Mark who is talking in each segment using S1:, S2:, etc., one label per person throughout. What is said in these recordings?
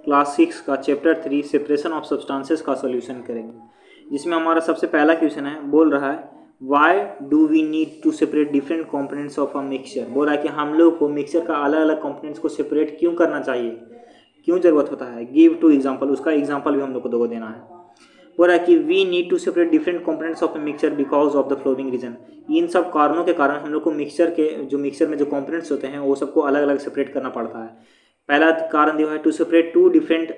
S1: Class 6 का chapter 3 separation of substances का solution करेंगे, जिसमें हमारा सबसे पहला क्वेश्चन है, बोल रहा है why do we need to separate different components of a mixture. बोल रहा है कि हम लोग को मिक्सचर का अलग अलग कंपोनेंट्स को सेपरेट क्यों करना चाहिए, क्यों ज़रूरत होता है। गिव टू एग्जाम्पल, उसका एग्जाम्पल भी हम लोग को देना है। बोल रहा है कि we need to separate different components of a mixture because of the flowing reason. इन सब कारणों के कारण हम लोग को मिक्सचर में जो कंपोनेंट्स होते हैं वो सबको अलग अलग सेपरेट करना पड़ता है। पहला कारण दिया है to separate two different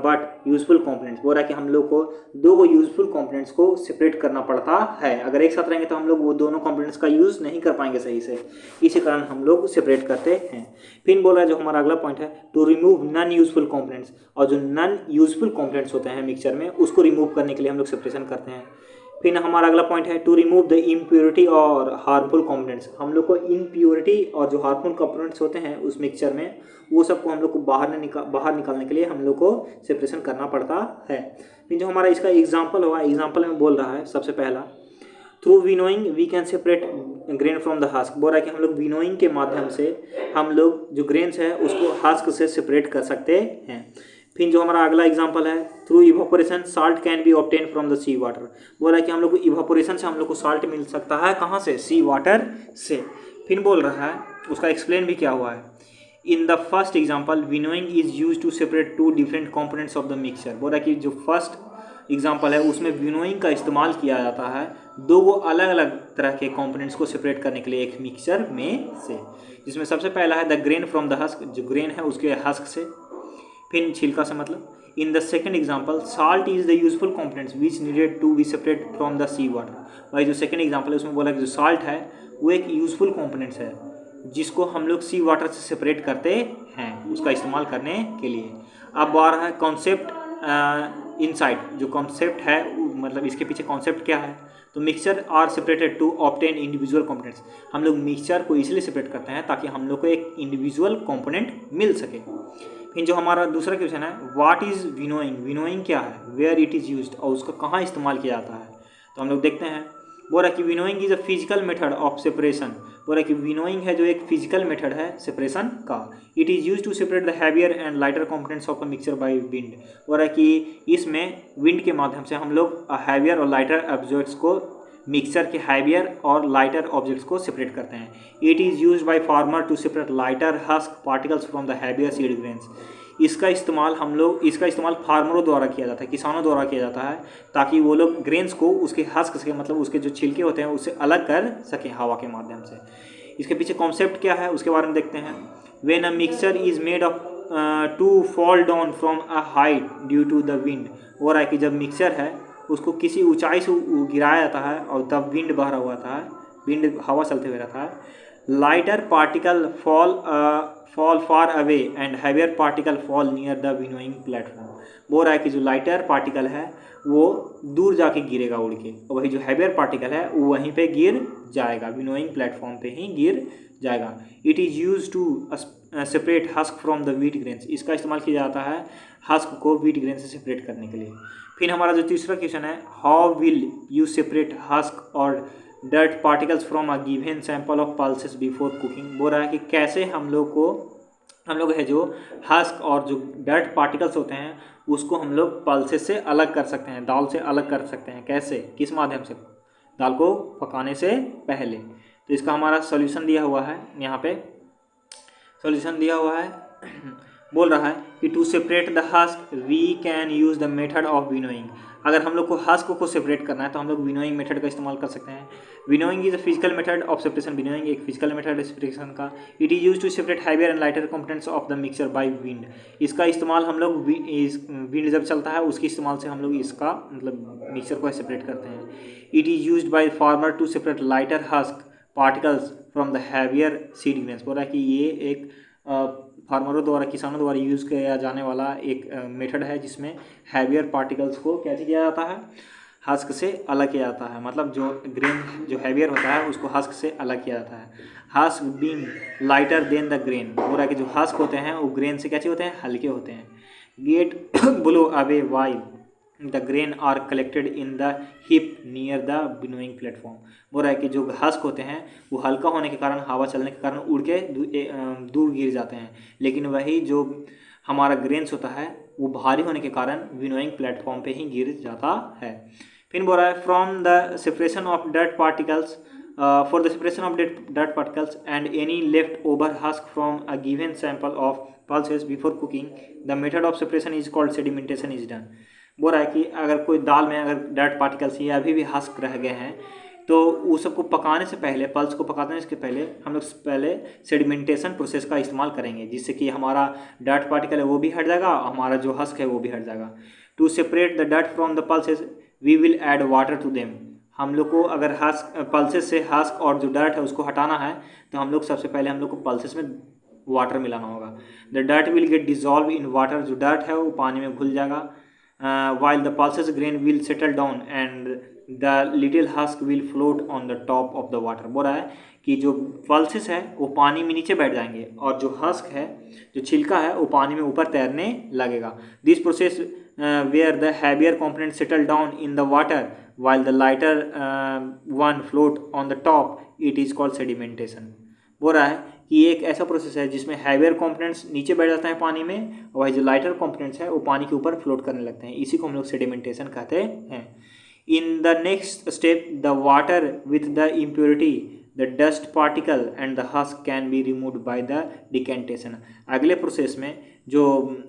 S1: but useful components. बोल रहा है कि हम लोग को दो यूजफुल कंपोनेंट्स को सेपरेट करना पड़ता है। अगर एक साथ रहेंगे तो हम लोग वो दोनों कंपोनेंट्स का यूज़ नहीं कर पाएंगे सही से, इसी कारण हम लोग सेपरेट करते हैं। फिर बोल रहा है जो हमारा अगला पॉइंट है to remove non useful components, और जो नॉन यूजफुल कंपोनेंट्स होते हैं मिक्सचर में उसको रिमूव करने के लिए हम लोग सेपरेशन करते हैं। फिर हमारा अगला पॉइंट है टू रिमूव द इम्प्योरिटी और हार्मफुल कंपोनेंट्स। हम लोग को इम्प्योरिटी और जो हार्मफुल कंपोनेंट्स होते हैं उस मिक्सचर में वो सबको हम लोग को बाहर निकालने के लिए हम लोग को सेपरेशन करना पड़ता है। फिर जो हमारा इसका एग्जाम्पल हुआ, एग्जाम्पल में बोल रहा है सबसे पहला through winnowing we can separate grain from the husk. बोल रहा है कि हम लोग विनोइंग के माध्यम से हम लोग जो ग्रेन्स है उसको हस्क से सेपरेट कर सकते हैं। फिर जो हमारा अगला एग्जांपल है through evaporation salt can be obtain from the sea water. बोल रहा है कि हम लोग को इवापोरेशन से हम लोग को साल्ट मिल सकता है, कहाँ से, सी वाटर से। फिर बोल रहा है उसका एक्सप्लेन भी क्या हुआ है। In the first example winnowing is use to separate two different components of the mixture. बोल रहा है कि जो फर्स्ट एग्जाम्पल है उसमें विनोइंग का इस्तेमाल किया जाता है दो अलग अलग तरह के कंपोनेंट्स को सेपरेट करने के लिए एक मिक्सचर में से, जिसमें सबसे पहला है the grain from the husk, जो ग्रेन है उसके हस्क से, फिर छिलका से मतलब। In the second example salt is the useful components which needed to be separate from the sea water. भाई जो सेकेंड एग्जाम्पल है उसमें बोला कि जो साल्ट है वो एक यूजफुल कंपोनेंट्स है जिसको हम लोग सी वाटर से सेपरेट करते हैं उसका इस्तेमाल करने के लिए। अब आ रहा है कॉन्सेप्ट इनसाइड, जो कॉन्सेप्ट है मतलब इसके पीछे कॉन्सेप्ट क्या है, तो mixture are separated to obtain individual components. हम लोग मिक्सचर को इसलिए सेपरेट करते हैं ताकि हम लोग को एक इंडिविजुअल कंपोनेंट मिल सके। फिर जो हमारा दूसरा क्वेश्चन है व्हाट इज़ विनोइंग, विनोइंग क्या है, वेयर इट इज़ यूज्ड, और उसका कहाँ इस्तेमाल किया जाता है। तो हम लोग देखते हैं। बोल रहा है कि winnowing is a physical method of separation. बोल रहा है कि विनोइंग है जो एक फिजिकल मेथड है सेपरेशन का। It is use to separate the heavier and lighter components of a mixture by wind. बोल रहा है कि इसमें विंड के माध्यम से हम लोग हैवियर और लाइटर ऑब्जेक्ट्स को मिक्सचर के हैवियर और लाइटर ऑब्जेक्ट्स को सेपरेट करते हैं। It is use by farmer to separate lighter husk particles from the heavier seed grains. इसका इस्तेमाल फार्मरों द्वारा किया जाता है, किसानों द्वारा किया जाता है, ताकि वो लोग ग्रेन्स को उसके हस्क से मतलब उसके जो छिलके होते हैं उससे अलग कर सकें हवा के माध्यम से। इसके पीछे कॉन्सेप्ट क्या है उसके बारे में देखते हैं। When a mixture is made of to fall down from a height due to the wind. हो रहा है कि जब मिक्सचर है उसको किसी ऊंचाई से गिराया जाता है और तब विंड बह रहा हुआ था, विंड हवा चलते हुए रहता है। Lighter particle fall far away and heavier particle fall near the winnowing platform. बोल रहा है कि जो लाइटर पार्टिकल है वो दूर जाके गिरेगा उड़ के, और वही जो हैवियर पार्टिकल है वो वहीं पे गिर जाएगा, विनोइंग प्लेटफॉर्म पे ही गिर जाएगा। It is use to separate husk from the wheat grains. इसका इस्तेमाल किया जाता है हस्क को व्हीट ग्रेन से सेपरेट करने के लिए। फिर हमारा जो तीसरा क्वेश्चन है how will you separate husk और dirt particles from a given sample of pulses before cooking. बोल रहा है कि कैसे हम लोग है जो हस्क और जो डर्ट पार्टिकल्स होते हैं उसको हम लोग पल्सेस से अलग कर सकते हैं, दाल से अलग कर सकते हैं। कैसे, किस माध्यम से, दाल को पकाने से पहले। तो इसका हमारा सॉल्यूशन दिया हुआ है, यहाँ पे सॉल्यूशन दिया हुआ है। बोल रहा है कि to separate the husk we can use the method of winnowing. अगर हम लोग को हस्क को सेपरेट करना है तो हम लोग विनोइंग मेथड का इस्तेमाल कर सकते हैं। Winnowing is a physical method of separation. Winnowing एक फिजिकल मेथड है सेपरेशन का। It is use to separate heavier and lighter components of the mixture by wind. इसका इस्तेमाल हम लोग विंड जब चलता है उसके इस्तेमाल से हम लोग इसका मतलब मिक्सचर को सेपरेट करते हैं। It is use by farmer to separate lighter husk particles from the heavier seed grains. बोल रहा है कि ये एक फार्मरों द्वारा, किसानों द्वारा यूज़ किया जाने वाला एक मेथड है जिसमें हैवियर पार्टिकल्स को कैसे किया जाता है, हस्क से अलग किया जाता है। मतलब जो ग्रेन जो हैवियर होता है उसको हस्क से अलग किया जाता है। Husk being lighter than the grain. बोल रहा है कि जो हस्क होते हैं वो ग्रेन से कैसे होते हैं, हल्के होते हैं। Get blow away while the grain are collected in the heap near the winnowing platform. बोल रहा है कि जो हस्क होते हैं वो हल्का होने के कारण, हवा चलने के कारण उड़ के दूर गिर जाते हैं, लेकिन वही जो हमारा ग्रेन्स होता है वो भारी होने के कारण विनोइंग प्लेटफॉर्म पे ही गिर जाता है। फिर बोल रहा है from the separation of dirt particles for the separation of dirt particles and any left over husk from a given sample of pulses before cooking, the method of separation is called sedimentation is done। बोल रहा है कि अगर कोई दाल में अगर dirt particles या अभी भी हस्क रह गए हैं तो उस सबको पकाने से पहले, पल्स को पकाने से पहले हम लोग पहले सेडिमेंटेशन प्रोसेस का इस्तेमाल करेंगे, जिससे कि हमारा डर्ट पार्टिकल है वो भी हट जाएगा, हमारा जो हस्क है वो भी हट जाएगा। To separate the dirt from the pulses we will add water to them. हम लोग को अगर हस्क पल्सेस से हस्क और जो डर्ट है उसको हटाना है तो हम लोग सबसे पहले हम लोग को पल्सेस में वाटर मिलाना होगा। The dirt will get dissolve in water, जो डर्ट है वो पानी में घुल जाएगा। While the pulses grain will settle down and the little husk will float on the top of the water. बोल रहा है कि जो पल्सेस है वो पानी में नीचे बैठ जाएंगे और जो हस्क है, जो छिलका है, वो पानी में ऊपर तैरने लगेगा। This process where the heavier components settle down in the water while the lighter one float on the top, it is called sedimentation। बोल रहा है कि एक ऐसा प्रोसेस है जिसमें हैवियर कंपोनेंट्स नीचे बैठ जाते हैं पानी में और वही जो लाइटर कंपोनेंट्स है वो पानी के ऊपर फ्लोट करने लगते हैं, इसी को हम लोग सेडिमेंटेशन कहते हैं। In the next step the water with the impurity, the dust particle and the husk can be removed by the decantation. अगले प्रोसेस में जो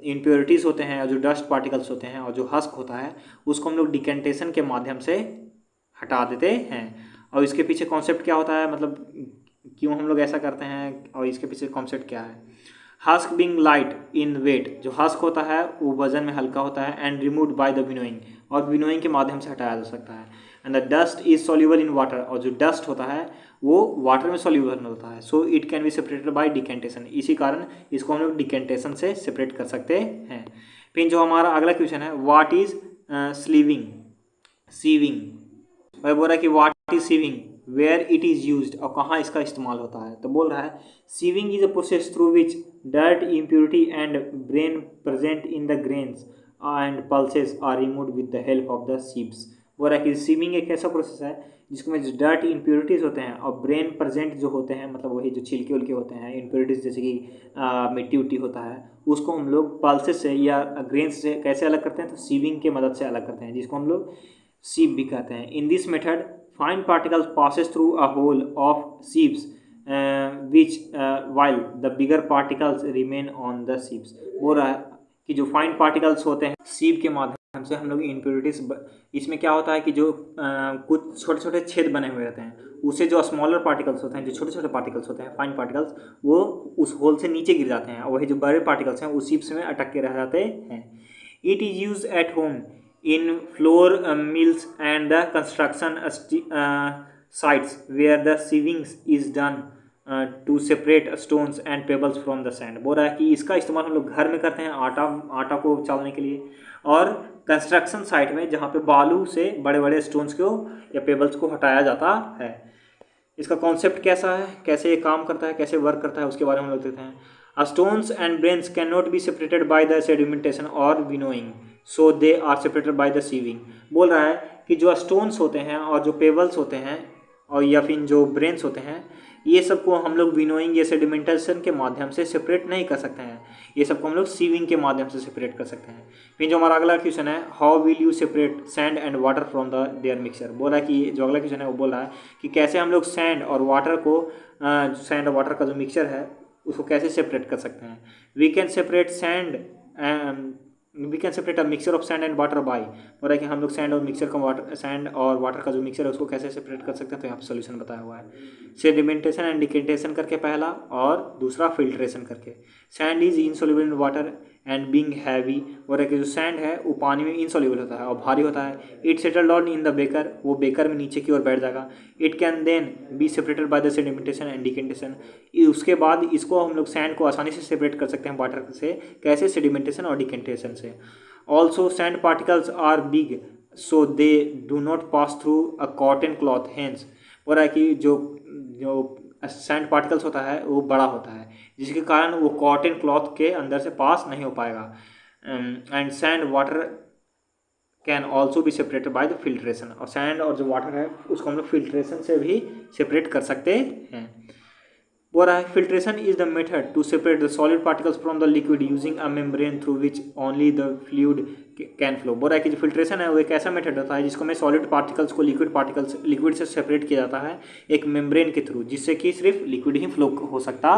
S1: इम्प्योरिटीज़ होते हैं और जो डस्ट पार्टिकल्स होते हैं और जो हस्क होता है उसको हम लोग डिकेंटेशन के माध्यम से हटा देते हैं। और इसके पीछे कॉन्सेप्ट क्या होता है, मतलब क्यों हम लोग ऐसा करते हैं और इसके पीछे कॉन्सेप्ट क्या है। Husk being light in weight, जो हस्क होता है वो वजन में हल्का होता है, and removed by the winnowing, और विनोइंग के माध्यम से हटाया जा सकता है। And the dust is soluble in water, और जो डस्ट होता है वो वाटर में सॉल्यूबल होता है। So it can be separated bye decantation, इसी कारण इसको हम लोग डिकेंटेशन से सेपरेट कर सकते हैं। फिर जो हमारा अगला क्वेश्चन है, व्हाट इज स्लीविंग, सीविंग। वह बोल रहा है कि what is sieving, where it is used, और कहाँ इसका इस्तेमाल होता है। तो बोल रहा है sieving is a process through which dirt, impurity and bran present in the grains and pulses are removed with the help of the sieves. बोल रहा है कि सीविंग एक ऐसा प्रोसेस है जिसमें जो डर्ट इम्प्योरिटीज़ होते हैं और ब्रेन प्रेजेंट जो होते हैं, मतलब वही जो छिलके उलके होते हैं, इम्प्योरिटीज़ जैसे कि मिट्टी उट्टी होता है, उसको हम लोग पल्सेस से या ग्रेन्स से कैसे अलग करते हैं, तो सीविंग के मदद से अलग करते हैं, जिसको हम लोग सीव भी कहते हैं। In this method fine particles passes through a hole of sieves which while the bigger particles remain on the sieves। बोल रहा है कि जो फाइन पार्टिकल्स होते हैं सीव के माध्यम से हम लोग इम्प्योरिटीज, इसमें क्या होता है कि जो कुछ छोटे छोटे छेद बने हुए रहते हैं, उससे जो स्मॉलर पार्टिकल्स होते हैं, जो छोटे छोटे पार्टिकल्स होते हैं, फाइन पार्टिकल्स, वो उस होल से नीचे गिर जाते हैं और वही जो बड़े पार्टिकल्स हैं उस सीव्स में अटक के रह जाते हैं। It is use at home in flour mills and the construction sites where the sieving is done to separate stones and pebbles from the sand। बोल रहा है कि इसका इस्तेमाल हम लोग घर में करते हैं आटा को चालने के लिए, और कंस्ट्रक्शन साइट में जहाँ पे बालू से बड़े बड़े स्टोन्स को या पेबल्स को हटाया जाता है। इसका कॉन्सेप्ट कैसा है, कैसे ये काम करता है, कैसे वर्क करता है, उसके बारे में हम लोग देखते हैं। Stones and brains can not be separated by the sedimentation और winnowing, so they are separated by the sieving. बोल रहा है कि जो स्टोन्स होते हैं और जो पेबल्स होते हैं और या फिर जो ब्रेन्स होते हैं, ये सबको हम लोग विनोइंग या सेडिमेंटेशन के माध्यम से सेपरेट नहीं कर सकते हैं, ये सबको हम लोग सीविंग के माध्यम से सेपरेट कर सकते हैं। फिर जो हमारा अगला क्वेश्चन है, how will you separate sand and water from the their mixture. बोला कि जो अगला क्वेश्चन है वो बोल रहा है कि कैसे हम लोग सैंड और वाटर को, सैंड और वाटर का जो मिक्सचर है उसको कैसे सेपरेट कर सकते हैं। We can separate a mixture of sand and water by. बोल रहा है कि हम लोग सैंड और मिक्सचर का सैंड और वाटर का जो मिक्सचर है उसको कैसे सेपरेट कर सकते हैं, तो यहाँ पे सोल्यूशन बताया हुआ है। सेडिमेंटेशन एंड डिकेंटेशन करके पहला, और दूसरा फिल्ट्रेशन करके। Sand is insoluble in water and being heavy. बोल रहा है कि जो सैंड है वो पानी में इनसॉल्युबल होता है और भारी होता है। It settle down in the beaker, वो बेकर में नीचे की ओर बैठ जाएगा। It can then be separated by the sedimentation and decantation. उसके बाद इसको हम लोग सैंड को आसानी से सेपरेट कर सकते हैं वाटर से, कैसे, सेडिमेंटेशन और डिकेंटेशन से। Also sand particles are big so they do not pass through a cotton cloth, hence. बोल रहा है कि जो सैंड पार्टिकल्स होता है वो बड़ा होता है, जिसके कारण वो कॉटन क्लॉथ के अंदर से पास नहीं हो पाएगा। And sand water can also be separated by the filtration, और सैंड और जो वाटर है उसको हम लोग फिल्ट्रेशन से भी सेपरेट कर सकते हैं। बोल रहा है filtration is the method to separate the solid particles from the liquid using a membrane through which only the fluid can flow. बोल रहा है कि जो फिल्ट्रेशन है वो एक ऐसा मेथड होता है जिसको में सॉलिड पार्टिकल्स को लिक्विड से सेपरेट किया जाता है एक मेम्ब्रेन के थ्रू, जिससे कि सिर्फ लिक्विड ही फ्लो हो सकता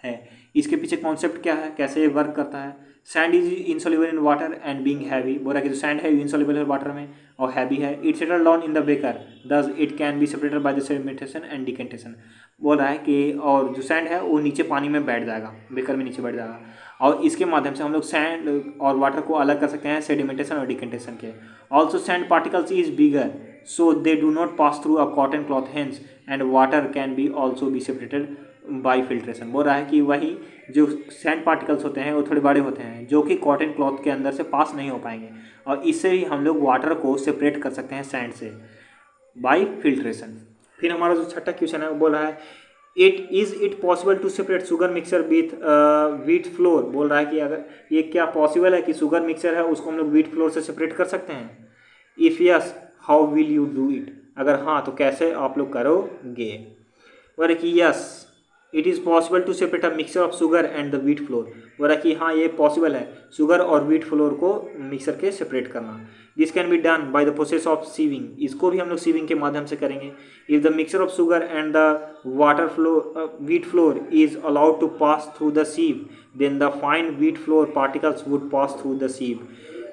S1: है। इसके पीछे कॉन्सेप्ट क्या है, कैसे वर्क करता है। Sand is insoluble in water and being heavy. बोल रहा है कि जो सैंड है इनसॉल्युबल है वाटर में और हैवी है। It settle down in the baker thus it can be separated by the sedimentation and decantation. बोल रहा है कि और जो सैंड है वो नीचे पानी में बैठ जाएगा, बेकर में नीचे बैठ जाएगा, और इसके माध्यम से हम लोग सैंड और वाटर को अलग कर सकते हैं सेडिमेंटेशन और डिकेंटेशन के। Also sand particles is bigger so they do not pass through a cotton cloth hence and water can be also be separated by filtration. बोल रहा है कि वही जो सैंड पार्टिकल्स होते हैं वो थोड़े बड़े होते हैं जो कि कॉटन क्लॉथ के अंदर से पास नहीं हो पाएंगे, और इससे ही हम लोग वाटर को सेपरेट कर सकते हैं सैंड से बाई फिल्ट्रेशन। फिर हमारा जो छठा क्वेश्चन है वो बोल रहा है it possible to separate sugar mixer with wheat flour. बोल रहा है कि अगर ये क्या पॉसिबल है कि शुगर मिक्सर है उसको हम लोग व्हीट फ्लोर से सेपरेट कर सकते हैं। If yes how will you do it. अगर हाँ तो कैसे आप लोग करोगे। बोल रहा है कि yes it is possible to separate a mixer of sugar and the wheat flour. बोल रहा है कि हाँ ये पॉसिबल है शुगर और व्हीट फ्लोर को मिक्सर के सेपरेट करना। This can be done by the process of sieving. इसको भी हम लोग सीविंग के माध्यम से करेंगे। If the mixer of sugar and the water flow wheat flour is allowed to pass through the sieve then the fine wheat flour particles would pass through the sieve.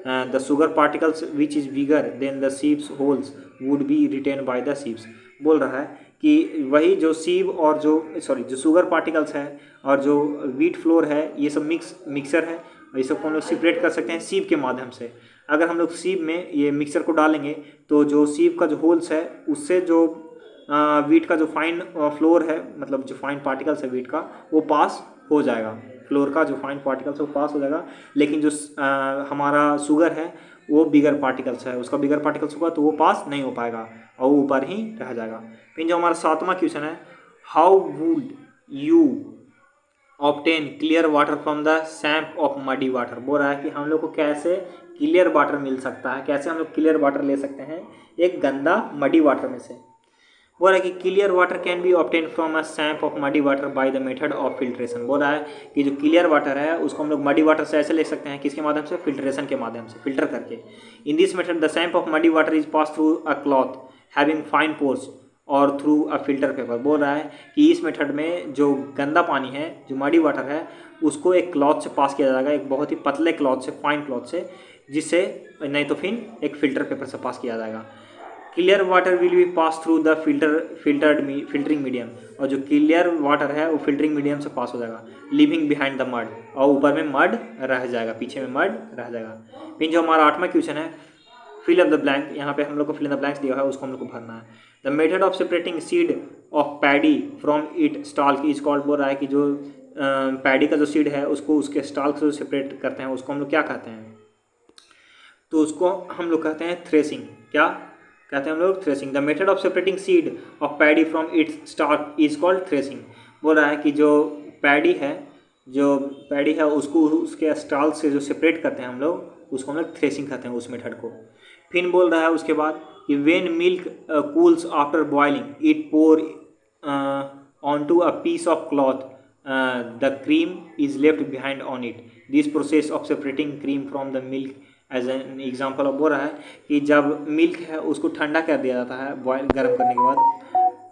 S1: The sugar particles which is bigger than the sieves holes would be written by the sieves. बोल रहा है कि वही जो सीव और जो sugar particles है और जो व्हीट फ्लोर है ये सब मिक्सर है, और ये सबको हम लोग सेपरेट कर सकते हैं सीव के माध्यम से। अगर हम लोग सीव में ये मिक्सर को डालेंगे तो जो सीव का जो होल्स है उससे जो व्हीट का जो फाइन फ्लोर है, मतलब जो फाइन पार्टिकल्स है व्हीट का वो पास हो जाएगा, फ्लोर का जो फाइन पार्टिकल्स है वो पास हो जाएगा। लेकिन जो हमारा शुगर है वो बिगर पार्टिकल्स है, उसका बिगर पार्टिकल्स होगा तो वो पास नहीं हो पाएगा और वो ऊपर ही रह जाएगा। फिर जो हमारा सातवां क्वेश्चन है how would you obtain clear water from the SAMP of muddy water. बोल रहा है कि हम लोग को कैसे क्लियर वाटर मिल सकता है, कैसे हम लोग क्लियर वाटर ले सकते हैं एक गंदा मडी वाटर में से। बोल रहा है कि clear water can be obtain from a SAMP of muddy water by the method of filtration. बोल रहा है कि जो क्लियर वाटर है उसको हम लोग मडी वाटर से ऐसे ले सकते हैं किसके माध्यम से, फिल्ट्रेशन के माध्यम से, फिल्टर करके। इन this method the SAMP of muddy water is pass through a cloth having fine pores और थ्रू अ फिल्टर पेपर। बोल रहा है कि इस मेथड में जो गंदा पानी है जो मडी वाटर है उसको एक क्लॉथ से पास किया जाएगा, एक बहुत ही पतले क्लॉथ से, फाइन क्लॉथ से, जिससे नहीं तो फिर एक फिल्टर पेपर से पास किया जाएगा। Clear water will be pass through the filtering medium, और जो क्लियर वाटर है वो फिल्टरिंग मीडियम से पास हो जाएगा लिविंग बिहाइंड द मड, और ऊपर में मड रह जाएगा, पीछे में मड रह जाएगा। फिर जो हमारा आठवां क्वेश्चन है फिल अप द ब्लैंक। यहाँ पे हम लोग को फिल इन द ब्लैंक्स दिया है उसको हम लोग को भरना है। The method of separating seed of paddy from it stalk is called. बोल रहा है कि जो पैडी का जो सीड है उसको उसके स्टाल्क से सेपरेट करते हैं उसको हम लोग क्या कहते हैं, तो उसको हम लोग कहते हैं थ्रेसिंग। क्या कहते हैं हम लोग, threshing. The method of separating seed of paddy from its stalk is called threshing. बोल रहा है कि जो पैडी है उसको उसके स्टाल्क से जो सेपरेट करते हैं हम लोग उसको हम लोग थ्रेसिंग कहते हैं उस मेथड को। फिर बोल रहा है उसके बाद कि when milk cools after boiling it pour onto a piece of cloth, the cream is left behind on it. This process of separating cream from the milk as an example. बोल रहा है कि जब मिल्क है उसको ठंडा कर दिया जाता है बॉयल गर्म करने के बाद,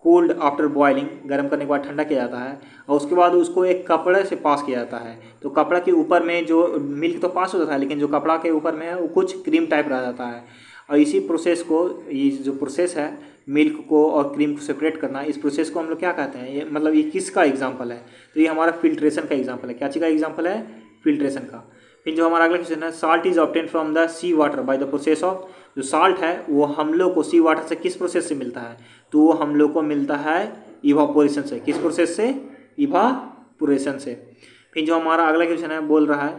S1: कोल्ड आफ्टर बॉइलिंग, गर्म करने के बाद ठंडा किया जाता है, और उसके बाद उसको एक कपड़े से पास किया जाता है। तो कपड़ा के ऊपर में जो मिल्क तो पास हो जाता है लेकिन जो कपड़ा के ऊपर में है वो कुछ क्रीम टाइप रह जाता है। और इसी प्रोसेस को, ये जो प्रोसेस है मिल्क को और क्रीम को सेपरेट करना, इस प्रोसेस को हम लोग क्या कहते हैं, ये मतलब ये किसका एग्जाम्पल है, तो ये हमारा फिल्ट्रेशन का एग्जाम्पल है। क्या चीज़ का एग्जाम्पल है, फिल्ट्रेशन का। फिर जो हमारा अगला क्वेश्चन है salt is obtain from the sea water by the process of. जो साल्ट है वो हम लोग को सी वाटर से किस प्रोसेस से मिलता है, तो वो हम लोग को मिलता है इवापोरेशन से। किस प्रोसेस से, इवापोरेशन से। फिर जो हमारा अगला क्वेश्चन है बोल रहा है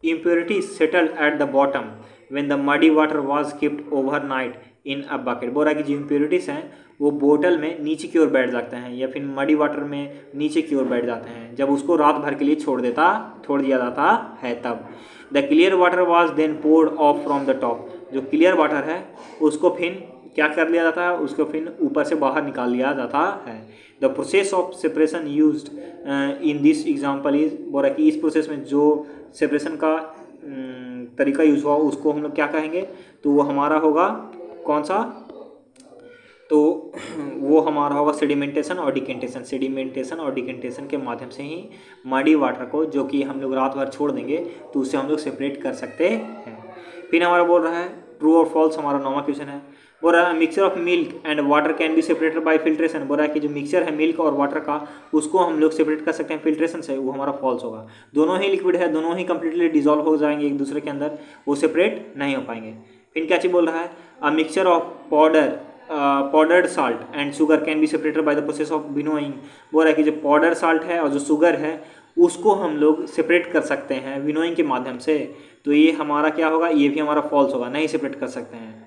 S1: impurity settled at the bottom when the muddy water was kept overnight in a bucket। बोल रहा है कि जो इम्प्योरिटीज़ हैं वो बोतल में नीचे की ओर बैठ जाते हैं या फिर मडी वाटर में नीचे की ओर बैठ जाते हैं जब उसको रात भर के लिए छोड़ दिया जाता है तब। The clear water was then poured off from the top. जो क्लियर वाटर है उसको फिर क्या कर लिया जाता है, उसको फिर ऊपर से बाहर निकाल लिया जाता है। The process of separation used in this example is, बोला कि इस प्रोसेस में जो सेपरेशन का तरीका यूज हुआ उसको हम लोग क्या कहेंगे, तो वो हमारा होगा कौन सा, तो वो हमारा होगा सेडिमेंटेशन और डिकेंटेशन। सेडिमेंटेशन और डिकेंटेशन के माध्यम से ही मडी वाटर को, जो कि हम लोग रात भर छोड़ देंगे, तो उससे हम लोग सेपरेट कर सकते हैं। फिर हमारा बोल रहा है ट्रू और फॉल्स, हमारा 9वां क्वेश्चन है। बोल रहा है mixture of milk and water can be separated bye filtration. बोल रहा है कि जो मिक्सचर है मिल्क और वाटर का, उसको हम लोग सेपरेट कर सकते हैं फिल्ट्रेशन से, वो हमारा फॉल्स होगा। दोनों ही लिक्विड है, दोनों ही कंप्लीटली डिजॉल्व हो जाएंगे एक दूसरे के अंदर, वो सेपरेट नहीं हो पाएंगे। फिर क्या चीज़ बोल रहा है, अ mixture of powdered salt and sugar can be separated by the process of winnowing. बोल रहा है कि जो पाउडर साल्ट है और जो शुगर है उसको हम लोग सेपरेट कर सकते हैं विनोइंग के माध्यम से, तो ये हमारा क्या होगा, ये भी हमारा फॉल्स होगा, नहीं सेपरेट कर सकते हैं।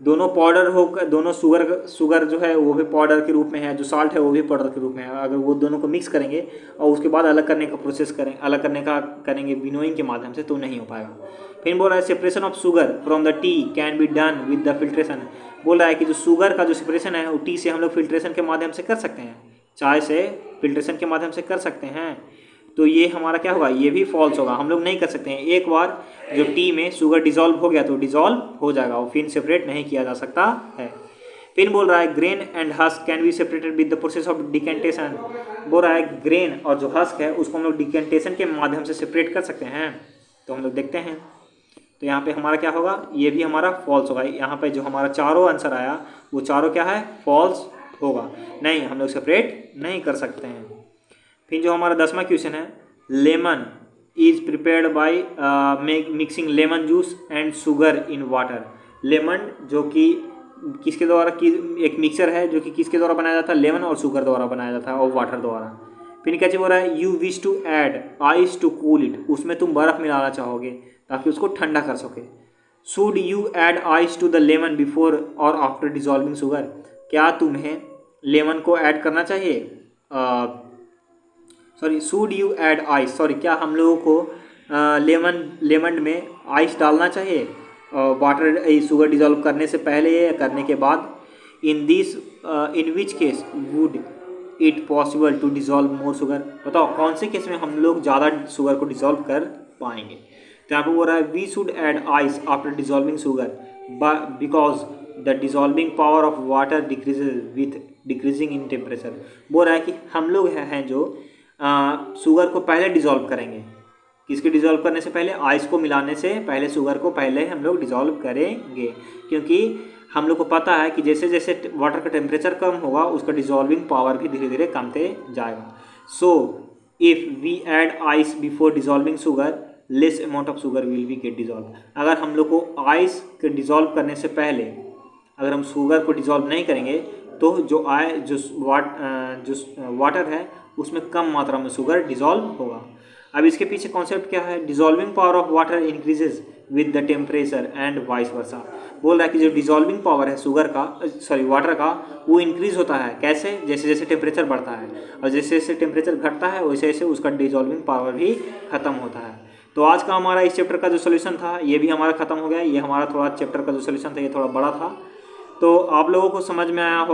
S1: दोनों पाउडर होकर, दोनों शुगर जो है वो भी पाउडर के रूप में है, जो साल्ट है वो भी पाउडर के रूप में है, अगर वो दोनों को मिक्स करेंगे और उसके बाद अलग करने का प्रोसेस करेंगे विनोइंग के माध्यम से, तो नहीं हो पाएगा। फिर बोल रहा है separation of sugar from the T can be done with the filtration. बोल रहा है कि जो शुगर का जो सेपरेशन है वो टी से हम लोग फिल्ट्रेशन के माध्यम से कर सकते हैं, चाय से फिल्ट्रेशन के माध्यम से कर सकते हैं, तो ये हमारा क्या होगा, ये भी फॉल्स होगा, हम लोग नहीं कर सकते हैं। एक बार जो टी में शुगर डिजॉल्व हो गया तो डिजॉल्व हो जाएगा, वो फिर सेपरेट नहीं किया जा सकता है। फिर बोल रहा है grain and husk can be separated with the process of decantation. बोल रहा है ग्रेन और जो हस्क है उसको हम लोग डिकेंटेशन के माध्यम से सेपरेट कर सकते हैं, तो हम लोग देखते हैं। तो यहाँ पे हमारा क्या होगा, ये भी हमारा फॉल्स होगा। यहाँ पे जो हमारा चारों आंसर आया वो चारों क्या है, फॉल्स होगा, नहीं हम लोग सेपरेट नहीं कर सकते हैं। फिर जो हमारा 10वां क्वेश्चन है, lemon is prepared by mixing lemon juice and sugar in water. Lemon जो कि किसके द्वारा, एक मिक्सचर है जो कि किसके द्वारा बनाया जाता है, लेमन और शुगर द्वारा बनाया जाता है और वाटर द्वारा। फिर क्या चीज़ हो रहा है, you wish to add ice to cool it, उसमें तुम बर्फ़ मिलाना चाहोगे ताकि उसको ठंडा कर सके। Should you add ice to the lemon before or after dissolving sugar. क्या तुम्हें लेमन को ऐड करना चाहिए, शुड यू ऐड आइस, क्या हम लोगों को लेमन में आइस डालना चाहिए वाटर शुगर डिजॉल्व करने से पहले या करने के बाद। In which case would it possible to dissolve more sugar. बताओ कौन से केस में हम लोग ज़्यादा शुगर को डिजॉल्व कर पाएंगे। तो यहाँ पर बोल रहा है we should add ice after dissolving sugar because the dissolving power of water decreases with decreasing in temperature. बोल रहा है कि हम लोग हैं जो शुगर को पहले डिजॉल्व करेंगे, किसके डिजॉल्व करने से पहले, आइस को मिलाने से पहले शुगर को पहले हम लोग डिजॉल्व करेंगे, क्योंकि हम लोग को पता है कि जैसे जैसे वाटर का टेम्परेचर कम होगा उसका डिजॉल्विंग पावर भी धीरे धीरे कमते जाएगा। So if we add ice before dissolving sugar less amount of sugar will be get dissolve. अगर हम लोग को आइस के डिजॉल्व करने से पहले अगर हम शुगर को डिजॉल्व नहीं करेंगे तो जो वाटर है उसमें कम मात्रा में शुगर डिजॉल्व होगा। अब इसके पीछे कॉन्सेप्ट क्या है, dissolving power of water increases with the temperature and vice versa. बोल रहा है कि जो डिजॉल्विंग पावर है वाटर का वो इंक्रीज होता है, कैसे, जैसे जैसे टेम्परेचर बढ़ता है, और जैसे जैसे टेम्परेचर घटता है वैसे वैसे उसका डिजॉल्विंग पावर भी खत्म होता है। तो आज का हमारा इस चैप्टर का जो सोल्यूशन था ये भी हमारा खत्म हो गया। ये हमारा थोड़ा चैप्टर का जो सोल्यूशन था ये थोड़ा बड़ा था, तो आप लोगों को समझ में आया हो